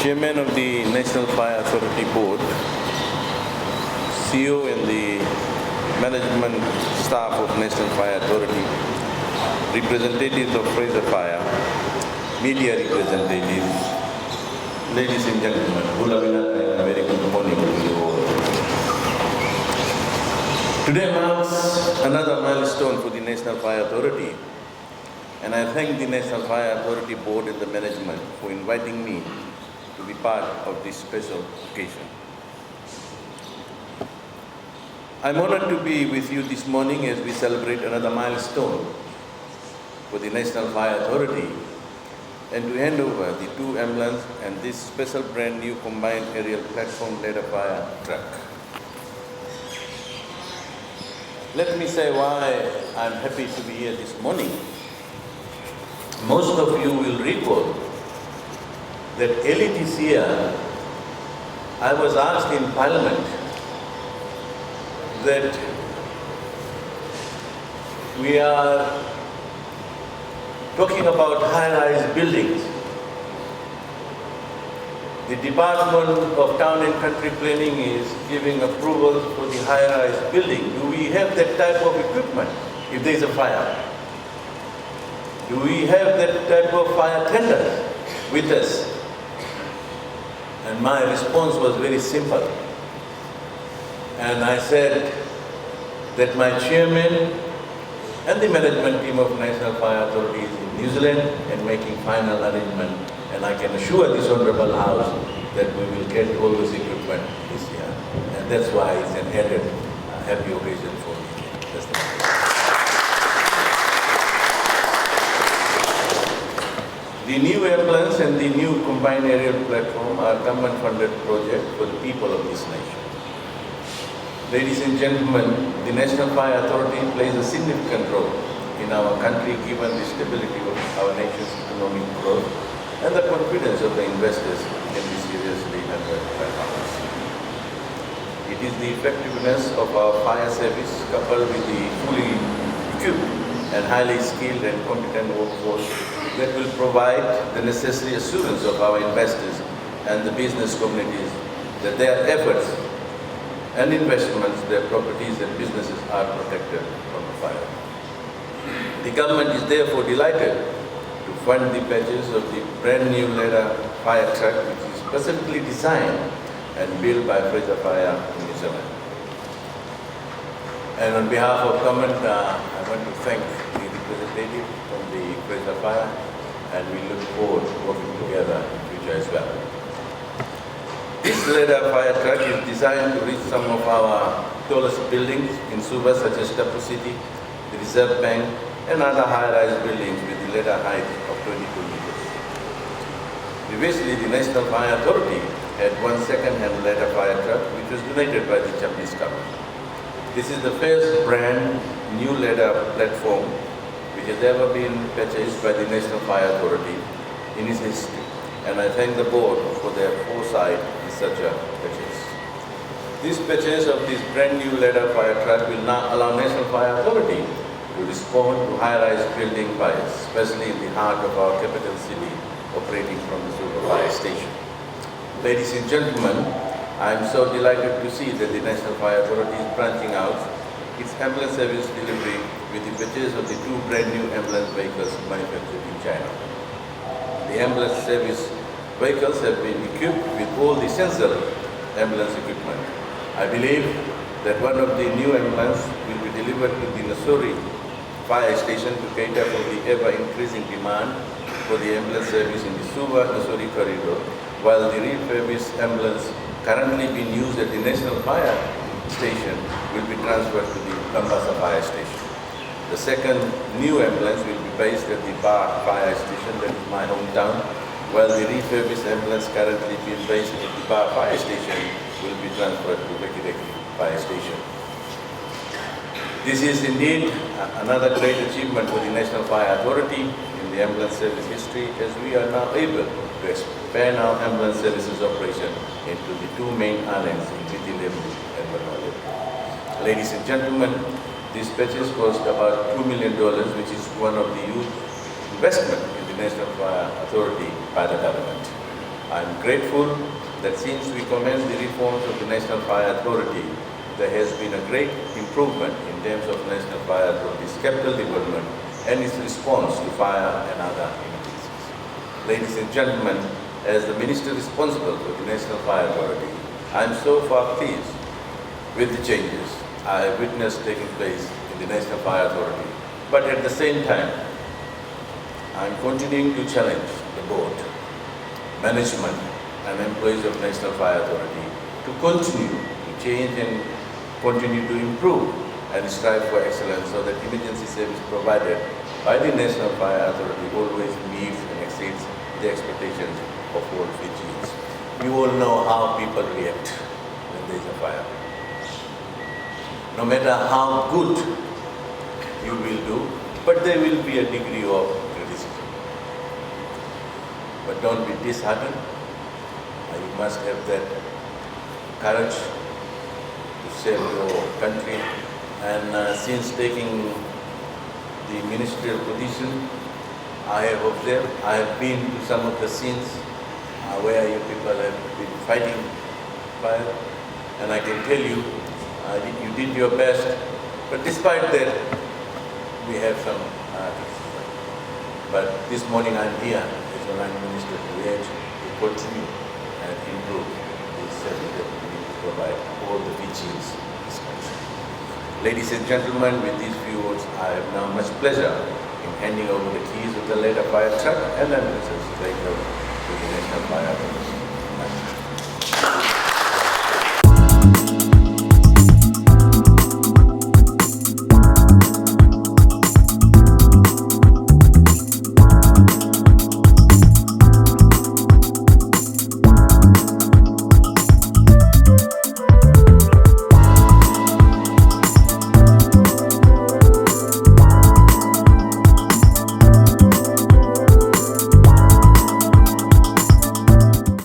Chairman of the National Fire Authority Board, CEO and the management staff of National Fire Authority, representatives of Fraser Fire, media representatives, ladies and gentlemen, and a very good morning to you all. Today marks another milestone for the National Fire Authority, and I thank the National Fire Authority Board and the management for inviting me to be part of this special occasion. I'm honored to be with you this morning as we celebrate another milestone for the National Fire Authority and to hand over the two ambulance and this special brand new combined aerial platform ladder fire truck. Let me say why I'm happy to be here this morning. Most of you will recall that early this year, I was asked in Parliament that we are talking about high-rise buildings. The Department of Town and Country Planning is giving approval for the high-rise building. Do we have that type of equipment if there is a fire? Do we have that type of fire tenders with us? And my response was very simple. And I said that my chairman and the management team of National Fire Authority is in New Zealand and making final arrangement. And I can assure this Honourable House that we will get all this equipment this year. And that's why it's an added happy occasion for me. That's the new ambulance and the new combined aerial platform are government-funded project for the people of this nation. Ladies and gentlemen, the National Fire Authority plays a significant role in our country given the stability of our nation's economic growth and the confidence of the investors in the seriously handled performance. It is the effectiveness of our fire service coupled with the fully equipped and highly skilled and competent workforce that will provide the necessary assurance of our investors and the business communities that their efforts and investments, their properties and businesses are protected from the fire. The government is therefore delighted to fund the purchase of the brand new ladder fire truck, which is specifically designed and built by Fraser Fire in New Zealand. And on behalf of government, I want to thank the representative from the Fraser Fire, and we look forward to working together in the future as well. This ladder fire truck is designed to reach some of our tallest buildings in Suva, such as Tapu City, the Reserve Bank, and other high-rise buildings with the ladder height of 22 meters. Previously, the National Fire Authority had one second-hand ladder fire truck, which was donated by the Japanese government. This is the first brand new ladder platform which has ever been purchased by the National Fire Authority in its history. And I thank the board for their foresight in such a purchase. This purchase of this brand new ladder fire truck will now allow National Fire Authority to respond to high-rise building fires, especially in the heart of our capital city, operating from the Suva Fire Station. Ladies and gentlemen, I am so delighted to see that the National Fire Authority is branching out its ambulance service delivery with the purchase of the two brand new ambulance vehicles manufactured in China. The ambulance service vehicles have been equipped with all the essential ambulance equipment. I believe that one of the new ambulances will be delivered to the Nassori Fire Station to cater for the ever-increasing demand for the ambulance service in the Suva-Nassori corridor, while the refurbished ambulance currently being used at the National Fire Station will be transferred to the Lambasa Fire Station. The second new ambulance will be based at the Bar Fire Station, that is my hometown, while the refurbished ambulance currently being based at the Bar Fire Station will be transferred to Vekireki Fire Station. This is indeed another great achievement for the National Fire Authority in the ambulance service history, as we are now able to expand our ambulance services operation into the two main islands in Vitilevu and Vanua. Ladies and gentlemen, this purchase cost about $2 million, which is one of the huge investment in the National Fire Authority by the government. I'm grateful that since we commenced the reforms of the National Fire Authority, there has been a great improvement in terms of National Fire Authority's capital development and its response to fire and other emergencies. Ladies and gentlemen, as the Minister responsible for the National Fire Authority, I am so far pleased with the changes I have witnessed taking place in the National Fire Authority. But at the same time, I am continuing to challenge the board, management and employees of National Fire Authority to continue to change and continue to improve and strive for excellence so that emergency service provided by the National Fire Authority always meets and exceeds the expectations of all Fijians. We all know how people react when there is a fire. No matter how good you will do, but there will be a degree of criticism. But don't be disheartened. You must have that courage to save your country. And since taking the ministerial position, I have observed, I have been to some of the scenes where you people have been fighting fire, and I can tell you, you did your best, but despite that, we have some criticism. But this morning I'm here as the Line Minister to urge to continue and improve the service that we need to provide all the Fijians in this country. Ladies and gentlemen, with these few words, I have now much pleasure in handing over the keys of the ladder fire truck and ambulances to the National Fire